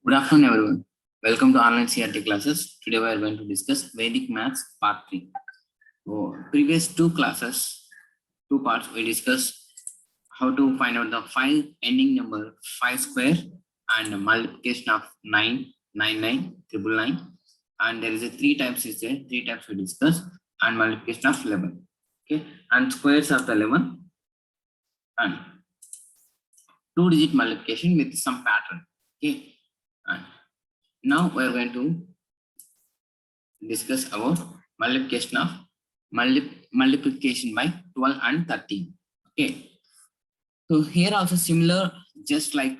Good afternoon, everyone. Welcome to online CRT classes. Today we are going to discuss Vedic Maths Part 3. So, previous two classes, two parts, we discussed how to find out the 5 ending number 5 square and the multiplication of 9, 9, 9, triple 9. And there is a 3 types is there, 3 types we discussed, and multiplication of 11. Okay, and squares of the 11 and 2-digit multiplication with some pattern. Okay, and now we are going to discuss about multiplication of multiplication by 12 and 13. Okay, so here also similar, just like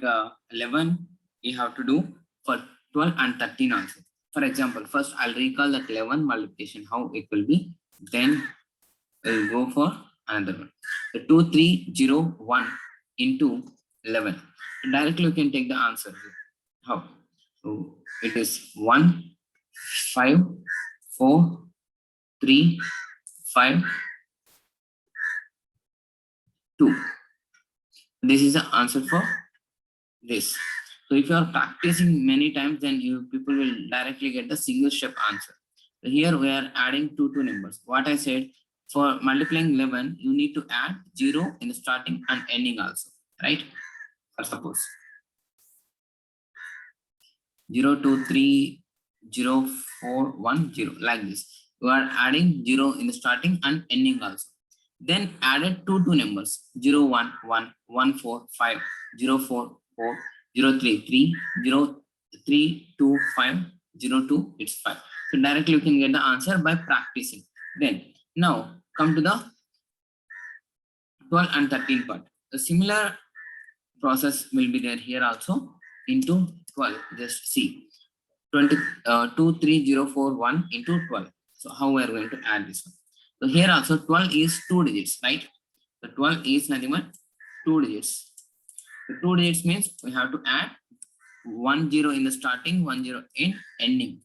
11 you have to do for 12 and 13 also. For example, first I'll recall that 11 multiplication how it will be, then we'll go for another one. The 2 3 0 1 into 11, directly you can take the answer here. How? So it is 1 5 4 3 5 2. This is the answer for this. So if you are practicing many times, then you people will directly get the single step answer. So here we are adding two numbers. What I said, for multiplying 11, you need to add 0 in the starting and ending also, right? For suppose 0 2 3 0 4 1 0, like this. You are adding 0 in the starting and ending also. Then added two numbers 0 1 1 1 4 5 0 4 4 0 3 3 0 3 2 5 0 2, it's 5. So directly you can get the answer by practicing. Then now come to the 12 and 13 part. A similar process will be there here also. Into 12, just see 2 3 0 4 1 into 12. So how we are going to add this one? So here also 12 is 2 digits, right? So 12 is nothing but 2 digits. So 2 digits means we have to add 1 0 in the starting, 1 0 in ending.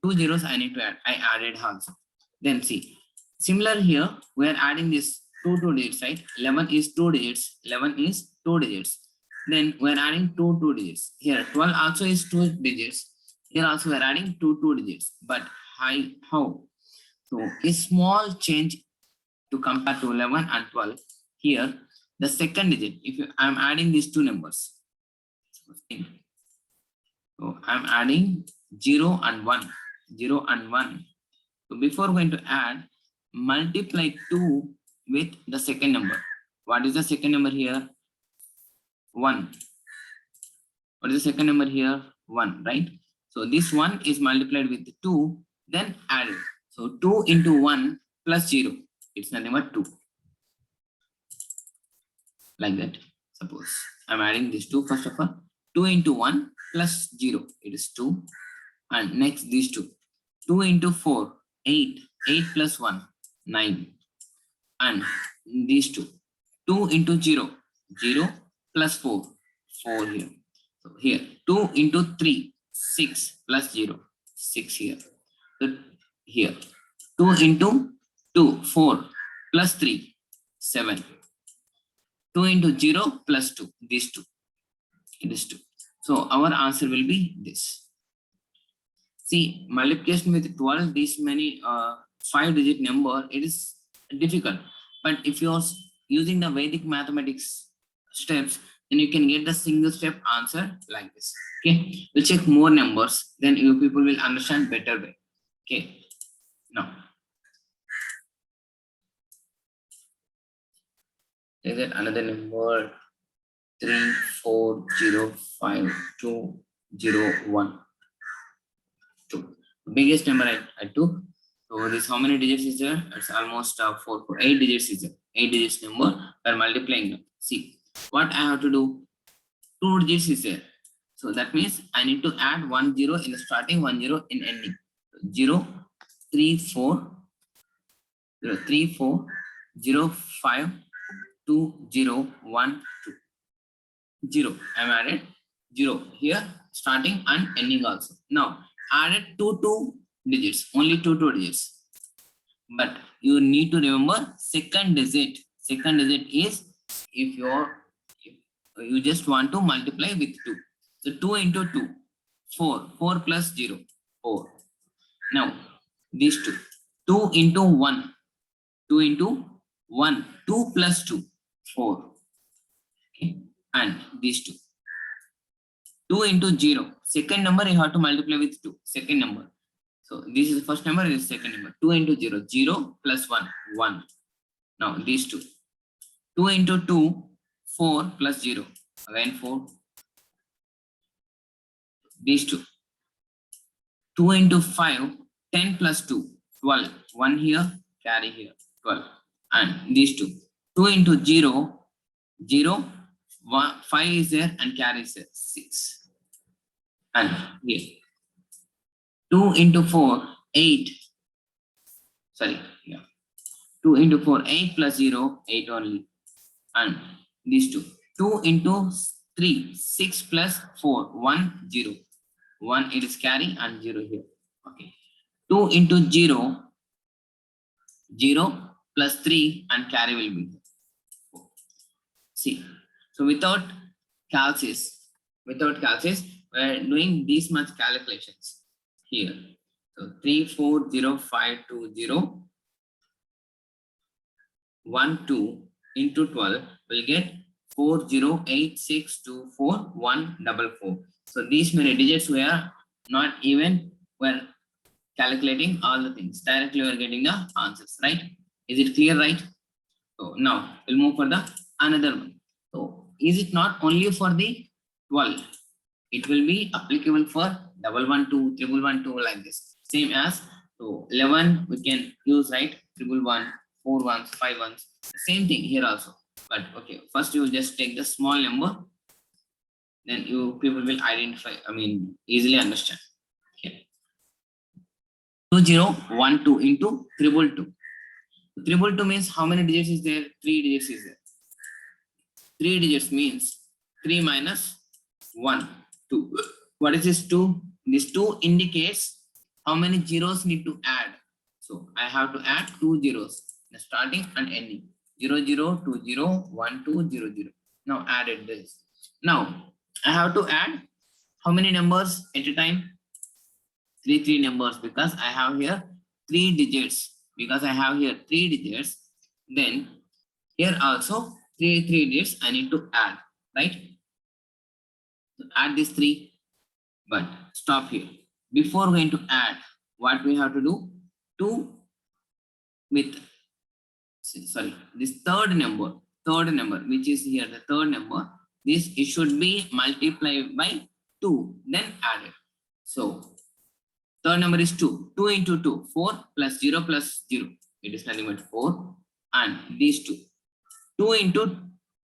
2 zeros I need to add. I added also. Then see, similar here, we are adding this 2 digits, right? 11 is 2 digits. 11 is 2 digits. Then we are adding two digits. Here 12 also is 2 digits. Here also we are adding two digits. But how? So a small change to compare to 11 and 12. Here, the second digit, if I'm adding these two numbers. So I'm adding 0 and 1. 0 and 1. So before going to add, multiply 2 with the second number. What is the second number here? 1. What is the second number here? 1, right? So this 1 is multiplied with 2, then added. So 2 into 1 plus 0, it's nothing but 2. Like that. Suppose I'm adding these two first of all. 2 into 1 plus 0, it is 2. And next these two. 2 into 4, 8. 8 plus 1, 9. And these two. 2 into 0, 0 plus 4, 4 here. So here, 2 into 3, 6 plus 0, 6 here. So here, 2 into 2, 4 plus 3, 7. 2 into 0 plus 2, these two. It is 2. So our answer will be this. See, multiplication with 12, this many 5-digit number, it is difficult. But if you are using the Vedic mathematics steps, then you can get the single step answer like this. Okay, we'll check more numbers, then you people will understand better way. Okay, now is it another number 3 4 0 5 2 0 1 2. Biggest number I took. So this how many digits is there? It's almost 8 digits is there. 8 digits number by multiplying them. See what I have to do. 2 digits is there. So that means I need to add 1 0 in the starting, 1 0 in ending. 0 3 4 0 3 4 0 5 2 0 1 2 0. I'm added 0 here starting and ending also. Now added two digits, only two digits. But you need to remember second digit. Second digit is if you just want to multiply with 2. So 2 into 2, 4. 4 plus 0, 4. Now, these two. 2 into 1. 2 into 1. 2 plus 2, 4. Okay. And these two. 2 into 0. Second number you have to multiply with 2. Second number. So this is the first number, this is second number. 2 into 0. 0 plus 1. 1. Now these two. 2 into 2. 4 plus 0. Again 4. These two. 2 into 5. 10 plus 2. 12. 1 here. Carry here. 12. And these two. 2 into 0. 0. 1, 5 is there and carry is there. 6. And here. 2 into 4. 8. Sorry. Yeah. 2 into 4. 8 plus 0. 8 only. And these two. 2 into 3. 6 plus 4. 1. 0. 1 it is carry and 0 here. Okay. 2 into 0. 0 plus 3 and carry will be 4. See. So without calculus, we are doing these much calculations here. So 340,520 12 into 12 will get 408624,144. So these many digits we are not even we're calculating all the things. Directly we are getting the answers, right? Is it clear, right? So now we'll move for the another one. So is it not only for the 12? It will be applicable for 112, 1112 like this. Same as so 11 we can use, right? 111, 4 ones, 5 ones. Same thing here also. But okay, first you just take the small number, then you people will identify, easily understand. Okay. 2012 into 222. 222 means how many digits is there? 3 digits is there. 3 digits means 3 minus 1, 2. What is this 2? This 2 indicates how many zeros need to add. So I have to add 2 zeros, the starting and ending. 0, 0, 2, 0, 1, 2, 0, 0. Now added this. Now I have to add how many numbers at a time? 3 numbers, because I have here 3 digits. Because I have here 3 digits, then here also 3 digits I need to add, right? So add these 3, but stop here. Before going to add, what we have to do? 2 with, sorry, this third number, which is here the third number, this it should be multiplied by 2, then added. So third number is 2. 2 into 2, 4 plus 0 plus 0. It is nothing but 4. And these two. 2 into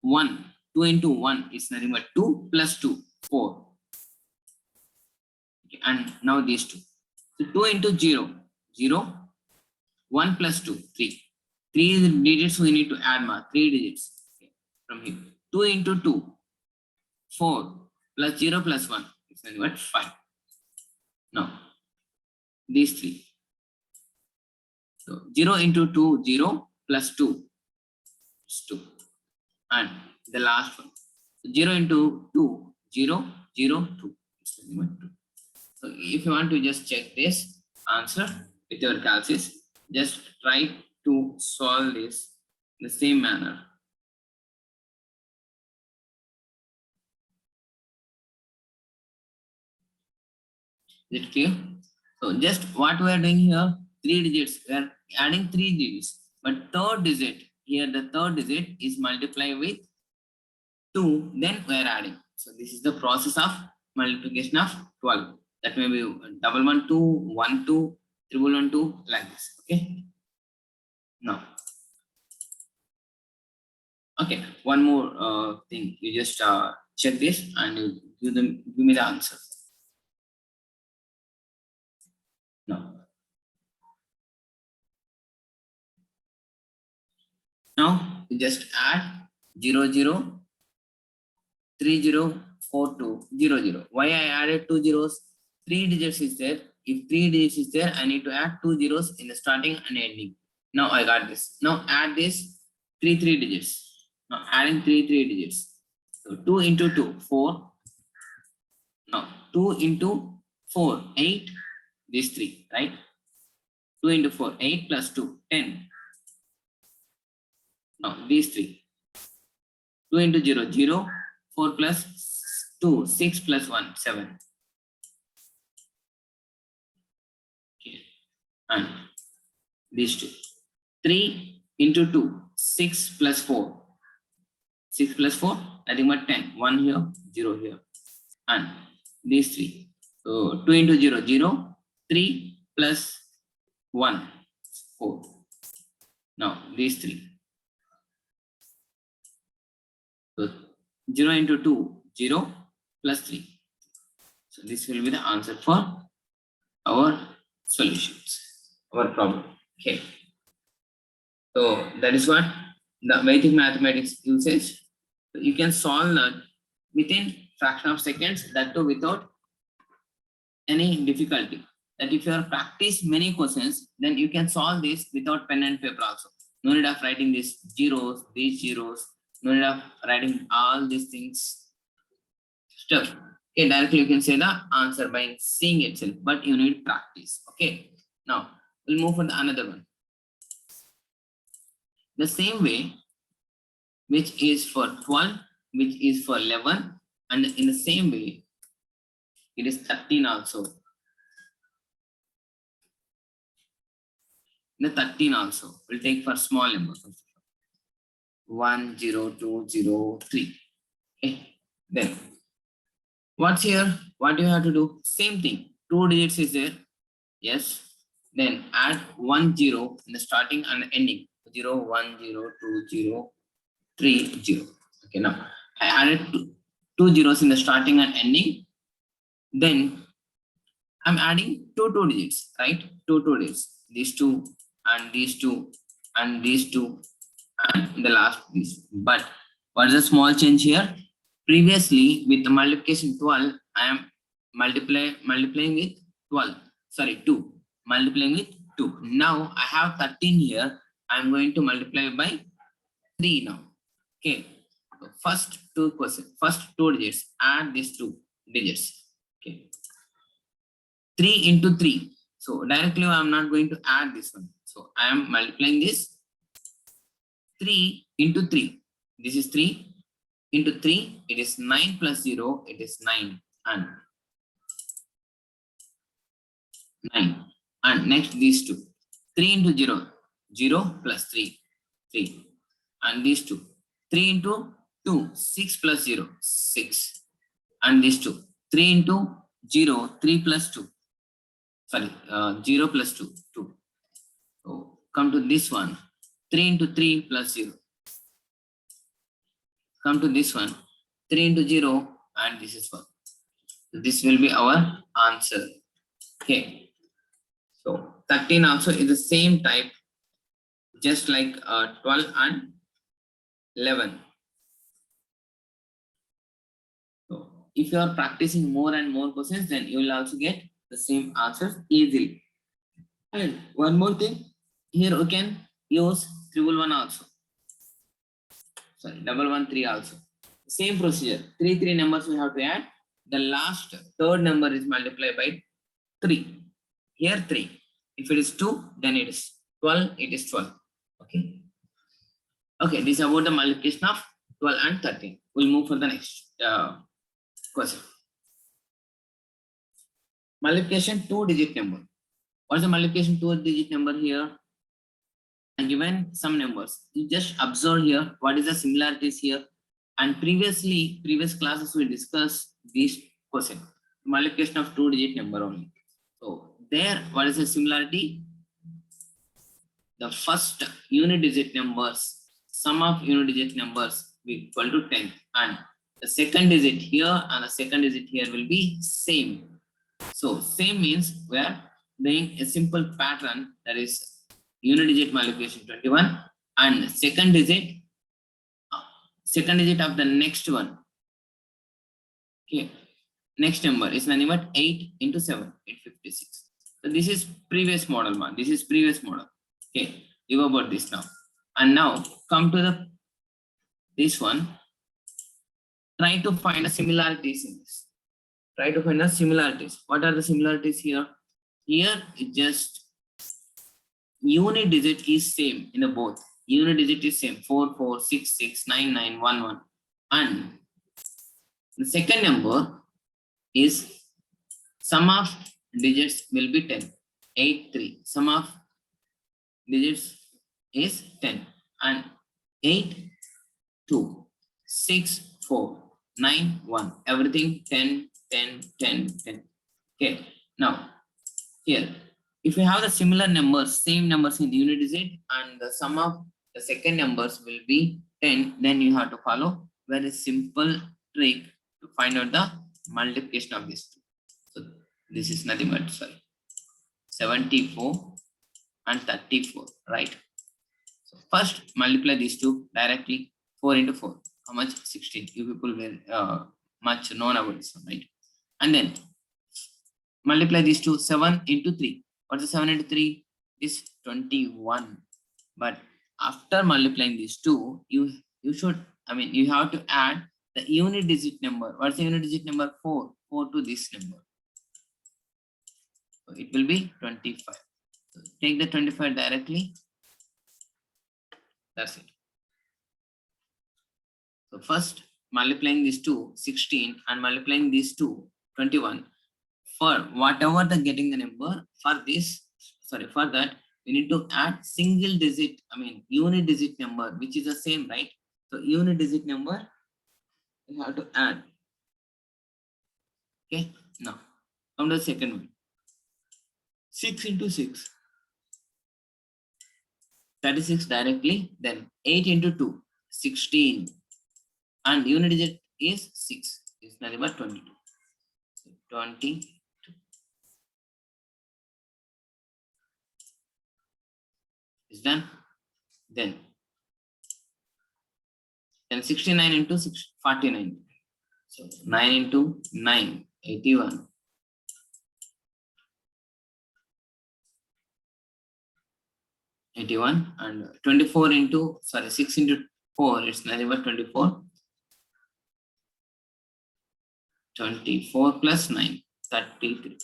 1. 2 into 1 is nothing but 2 plus 2, 4. Okay, and now these two. So 2 into 0, 0. 1 plus 2, 3. 3 digits we need to add, 3 digits. Okay, from here. 2 into 2, 4 plus 0 plus 1 is nothing but 5. Now these 3. So 0 into 2, 0 plus 2 is 2. And the last one. 0 into 2, 0, 0, 2. It's 2. So if you want to just check this answer with your calculus, just try to solve this in the same manner. Is it clear? So just what we are doing here, 3 digits, we are adding 3 digits, but third digit, here the third digit is multiplied with 2, then we are adding. So this is the process of multiplication of 12. That may be 112, 12, 112, like this. Okay. Now, okay, one more thing. You just check this and you give me the answer. Now you just add 0, 0, 3, 0, 4, 2, 0, 0. Why I added 2 zeros? 3 digits is there. If 3 digits is there, I need to add 2 zeros in the starting and ending. Now I got this. Now add this 3 digits. Now adding 3 digits. So 2 into 2, 4. 2 into 4, 8, these 3, right? 2 into 4, 8 plus 2, 10. Now, these 3. 2 into 0, 0, 4 plus 2, 6 plus 1, 7. Okay. And these 2. 3 into 2, 6 plus 4. 6 plus 4, nothing but 10. 1 here, 0 here. And these 3. So 2 into 0, 0. 3 plus 1, 4. Now these 3. So 0 into 2, 0 plus 3. So this will be the answer for our solutions, our problem. Okay. So that is what the Vedic mathematics uses. So you can solve that within fraction of seconds, that too without any difficulty. That if you have practiced many questions, then you can solve this without pen and paper also. No need of writing these zeros, no need of writing all these things. Stuff. Okay, directly you can say the answer by seeing itself, but you need practice. Okay. Now we'll move on to another one. The same way, which is for 12, which is for 11, and in the same way, it is 13 also. The 13 also will take for small numbers. 1, 0, 2, 0, 3. Okay. Then what's here? What do you have to do? Same thing. 2 digits is there. Yes. Then add 1 0 in the starting and ending. 0, 1, 0, 2, 0, 3, 0. Okay. Now I added two zeros in the starting and ending. Then I'm adding two digits, right? Two digits. These 2 and these 2 and these 2 and the last piece. But what is the small change here? Previously with the multiplication 12, I am multiplying with 12. Sorry, 2. Multiplying with 2. Now I have 13 here. I am going to multiply by 3 now. Okay. So first two digits, add these 2 digits. Okay. 3 into 3. So directly I am not going to add this one. So I am multiplying this 3 into 3. This is 3 into 3. It is 9 plus 0. It is 9 and 9. And next these 2. 3 into 0. 0 plus 3. 3. And these 2. 3 into 2. 6 plus 0. 6. And these 2. 3 into 0. 3 plus 2. Sorry, 0 plus 2. 2. So come to this one. 3 into 3 plus 0. Come to this one. 3 into 0 and this is 1. This will be our answer. Okay. So 13 also is the same type, just like 12 and 11. So if you are practicing more and more questions, then you will also get the same answers easily. And one more thing, here we can use 111 also. Sorry, 113 also. Same procedure. 3 numbers we have to add. The last third number is multiplied by 3. Here 3. If it is 2, then it is 12. It is 12. Okay. Okay, this is about the multiplication of 12 and 13. We'll move for the next question. Multiplication 2-digit number. What is the multiplication 2-digit number here? And given some numbers, you just observe here what is the similarities here. And previous classes we discussed this question, multiplication of 2-digit number only. So there, what is the similarity? The first unit digit numbers, sum of unit digit numbers will be equal to 10, and the second digit here and the second digit here will be same. So same means we are doing a simple pattern, that is unit digit multiplication 21 and second digit of the next one. Okay, next number is nothing but 8 into 7, 856. So this is previous model one. This is previous model. Okay, you go about this now. And now come to this one. Try to find the similarities in this. Try to find the similarities. What are the similarities here? Here it just unit digit is same in the both. Unit digit is same 4 4 6 6 9 9 1 1, and the second number is sum of digits will be 10. 8 3. Sum of digits is 10, and 8 2 6 4 9 1. Everything 10 10 10 10. Okay. Now here, if you have the similar numbers, same numbers in the unit digit, and the sum of the second numbers will be 10, then you have to follow very simple trick to find out the multiplication of these two. So this is nothing but 74 and 34, right? So first multiply these two directly. 4 into 4, how much? 16. You people will much known about this one, right? And then multiply these two. 7 into 3. What's the 7 into 3? Is 21. But after multiplying these two, you should, you have to add the unit digit number. What's the unit digit number? 4. 4 to this number. So it will be 25. So take the 25 directly. That's it. So first multiplying these two, 16, and multiplying these two, 21. For whatever the getting the number, for this, for that, we need to add single digit, unit digit number, which is the same, right? So unit digit number, you have to add. Okay, now come to the second one. 6 into 6. 36 directly, then 8 into 2, 16. And unit digit is 6. It's nothing but 22. So 22. Is done. Then 69 into 6, 49. So 9 into 9, 81. 81, and 24 into 6 into 4, it's nothing but 24. 24 plus 9, 33.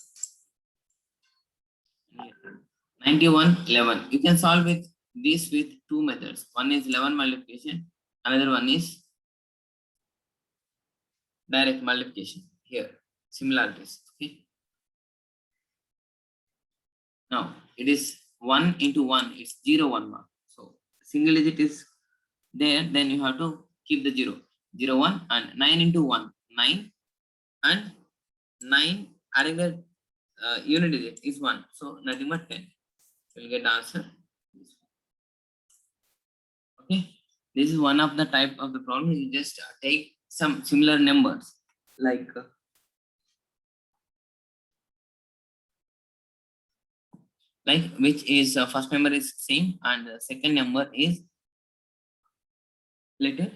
91, 11. You can solve with this with two methods. One is 11 multiplication, another one is direct multiplication. Here, similarities. Okay. Now it is 1 into 1, it's 0 1 mark. So single digit is there, then you have to keep the 0. 0 1, and 9 into 1, 9, and 9 adding the unit digit is 1. So nothing but 10. We'll get the answer. Okay, this is one of the type of the problem. You just take some similar numbers like which is first number is same and the second number is little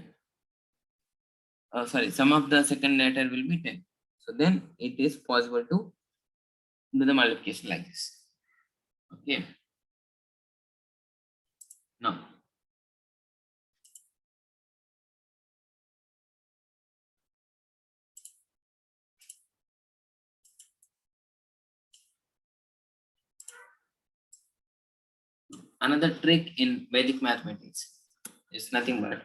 sum of the second letter will be 10. So then it is possible to do the multiplication like this. Okay. Now another trick in Vedic mathematics is nothing but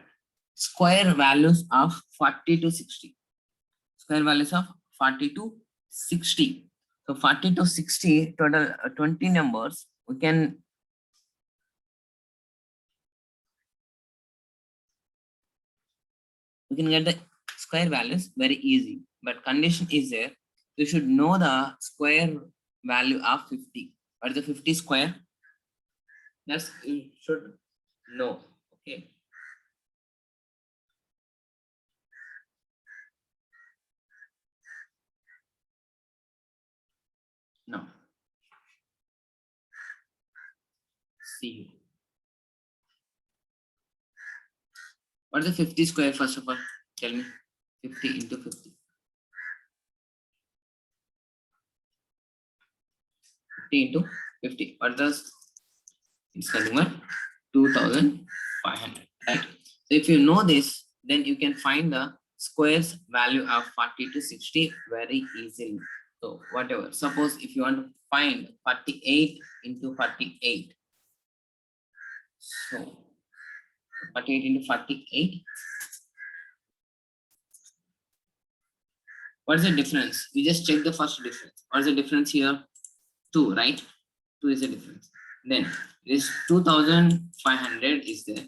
square values of 40 to 60. Square values of 40 to 60. So 40 to 60, total 20 numbers. We can get the square values very easy. But condition is there. You should know the square value of 50. What is the 50 square? That's you should know. Okay. Now, see. What is the 50 square first of all? Tell me. 50 into 50. 50 into 50. What does it's nothing but 2500, right? So if you know this, then you can find the squares value of 40 to 60 very easily. So whatever, suppose if you want to find 48 into 48, so 48 into 48, what is the difference? We just check the first difference. What is the difference here? 2, right? 2 is the difference. Then this 2500 is there,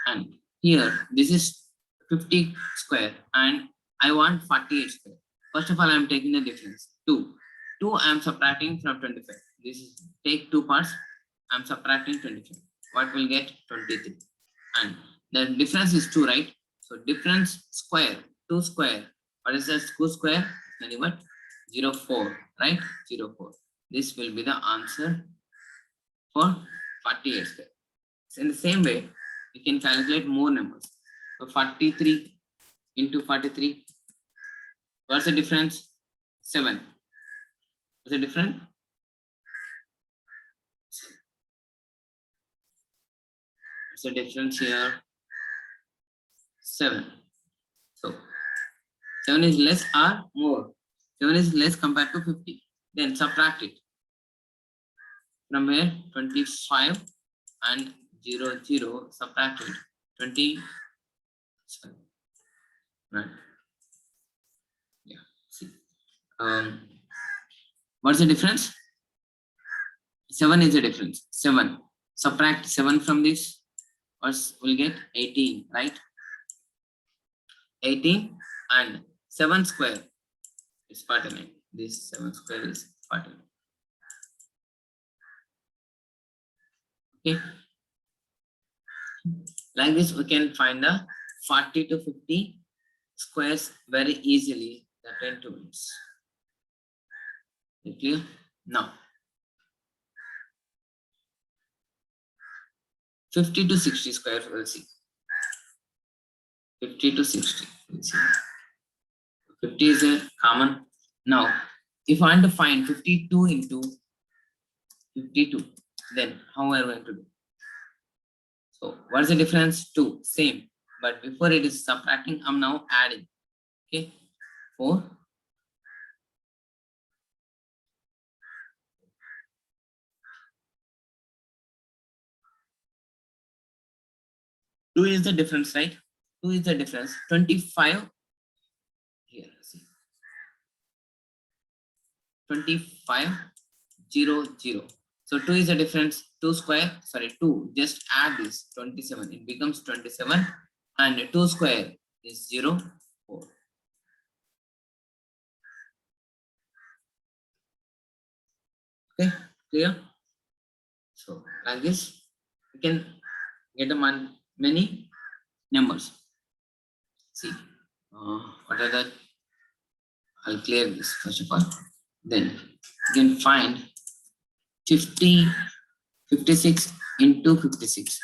and here this is 50 square and I want 48 square. First of all, I am taking the difference 2. I am subtracting from 25. This is take 2 parts. I am subtracting 25. What will get? 23. And the difference is 2, right? So difference square, 2 square. What is the 2 square? Nothing but 0.4, right? 0.4. This will be the answer for 48 square. So in the same way, we can calculate more numbers. So 43 into 43. What's the difference? 7. What's the difference? What's the difference here? 7. So 7 is less or more? 7 is less compared to 50. Then subtract it. From where? 25 and 0, subtract it. 20. Right. Yeah. See. What's the difference? 7 is the difference. 7. Subtract 7 from this. We'll get 18, right? 18 and 7 square is 49. This 7 square is 49. Okay. Like this, we can find the 40 to 50 squares very easily. The 10 minutes. Clear? Now, 50 to 60 square, we'll see. 50 to 60, we'll see. 50 is a common. Now, if I want to find 52 into 52, then how are we going to do? So, what is the difference? 2, same. But before it is subtracting, I'm now adding. Okay, 4. Two is the difference, right? 2 is the difference. 25 here. See, 25 0 0. So 2 is the difference. 2 square. Sorry, 2. Just add this 27. It becomes 27, and 2 square is 0 4. Okay, clear? So like this, we can get the many numbers. See, what are the? I'll clear this first of all. Then you can find 50, 56 into 56.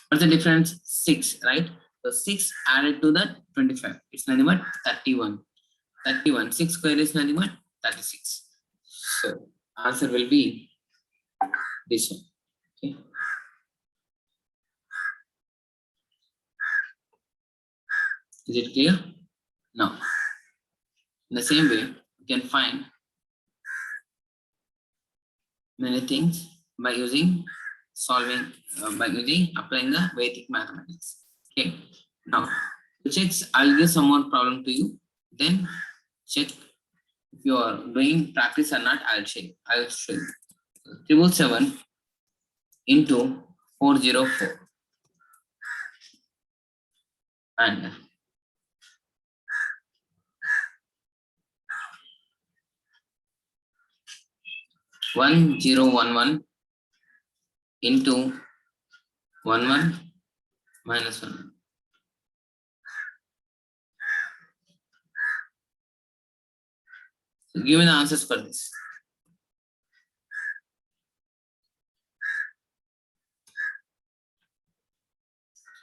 What's the difference? 6, right? So 6 added to the 25. It's nothing but 31. 31. 6 square is nothing but 36. So answer will be this one. Okay. Is it clear? Now, in the same way, you can find many things by using applying the Vedic mathematics. Okay. Now, to check, I'll give some more problem to you. Then check if you are doing practice or not. I'll show you. 777 into 404 and 1011 into 11 minus 1. So give me the answers for this.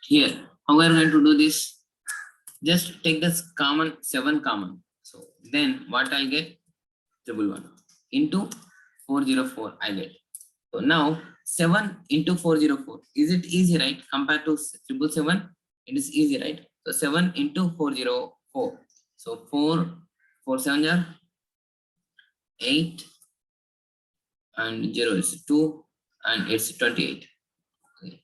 Here, how we are going to do this? Just take this common, 7 common. So then what I'll get? 111 into 404 I get. So now 7 into 404. Is it easy, right? Compared to 777, it is easy, right? So 7 into 404. 4. So 4 7 are 8 and 0 is 2 and it's 28. Okay.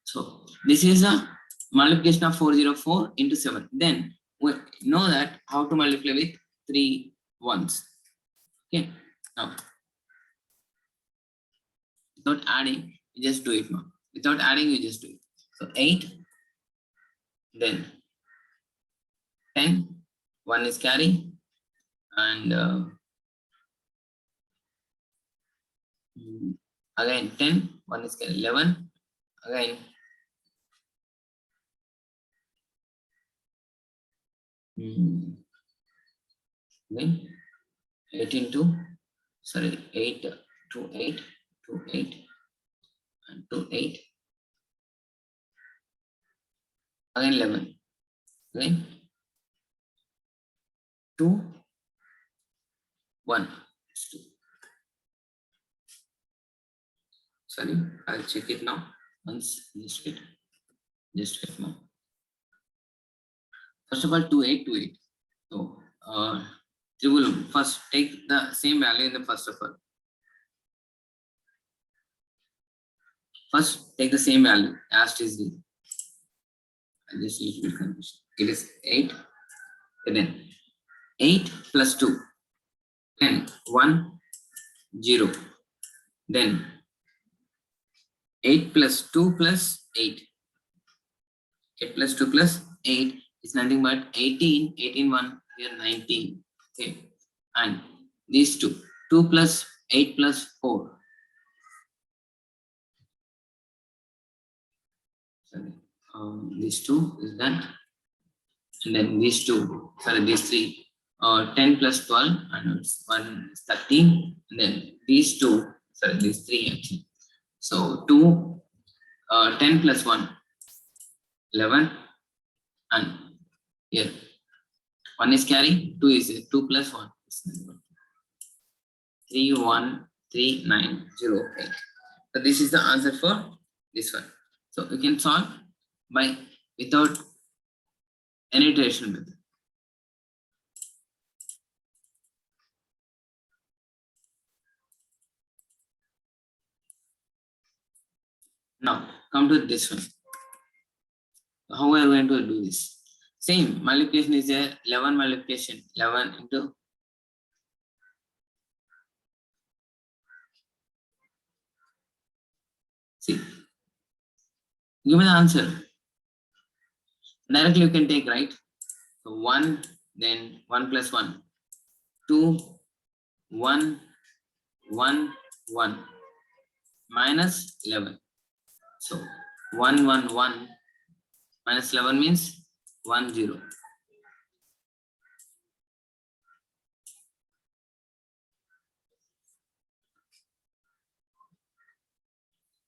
So this is a multiplication of 404 into 7. Then we know that how to multiply with 3 ones. Okay. Now without adding, you just do it now. Without adding, you just do it. So 8, then 10, 1 is carry, and again 10, 1 is carry, 11, again then 18 to, sorry, 8 to 8 to 8 and to 8, again 11, again 2, 1, it's 2. Sorry, I'll check it now. Once, just wait now. First of all, 2 8 to 8. So you will first take the same value in the first of all. First, take the same value as it is. I just need to be confused. It is 8. And then 8 plus 2. Then 1, 0. Then 8 plus 2 plus 8. 8 plus 2 plus 8 is nothing but 18. 18 1 here 19. Okay. And these two. 2 plus 8 plus 4. Sorry. These two is that. And then these two, sorry, these three, 10 plus 12, and it's 1 is 13. And then these two, sorry, these three actually. So 2, 10 plus 1, 11, and here 1 is carry, 2 is 2 plus 1 is 3 1 3 9 0 8. So this is the answer for this one. So we can solve by without any iteration method. Now come to this one. How are we going to do this? Same multiplication is a 11 multiplication. 11 into see. Give me the answer. Directly you can take, right? So 1, then 1 plus 1. 2, 1, 1, 1. Minus 11. So 1, 1, 1. Minus 11 means 1, 0.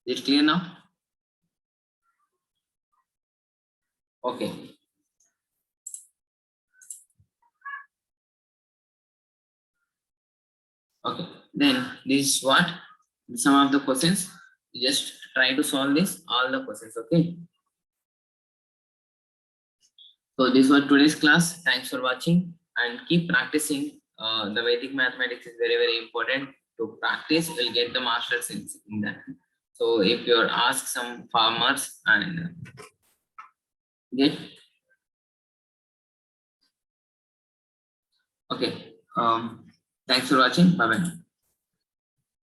Is it clear now? Okay. Okay. Then this is what? Some of the questions. You just try to solve this, all the questions. Okay. So this was today's class. Thanks for watching and keep practicing. The Vedic mathematics is very, very important. To practice, we'll get the masters in that. So if you're asked some farmers and get okay. Thanks for watching. Bye bye.